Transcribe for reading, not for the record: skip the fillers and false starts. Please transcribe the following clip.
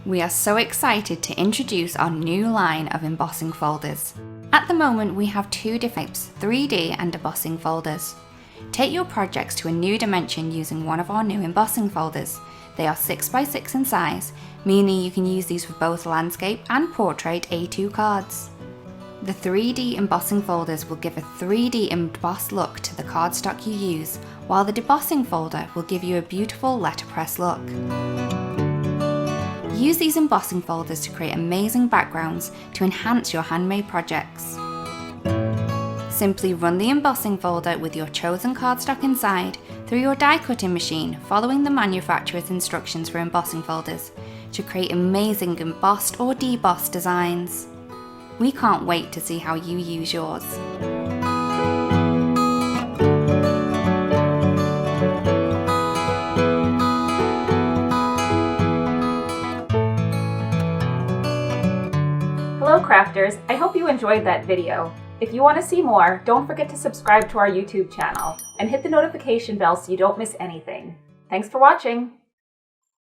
We are so excited to introduce our new line of embossing folders. At the moment we have two different types, 3D and embossing folders. Take your projects to a new dimension using one of our new embossing folders. They are 6x6 in size, meaning you can use these for both landscape and portrait A2 cards. The 3D embossing folders will give a 3D embossed look to the cardstock you use, while the debossing folder will give you a beautiful letterpress look. Use these embossing folders to create amazing backgrounds to enhance your handmade projects. Simply run the embossing folder with your chosen cardstock inside through your die cutting machine, following the manufacturer's instructions for embossing folders to create amazing embossed or debossed designs. We can't wait to see how you use yours. Hello crafters, I hope you enjoyed that video. If you want to see more, don't forget to subscribe to our YouTube channel and hit the notification bell so you don't miss anything. Thanks for watching!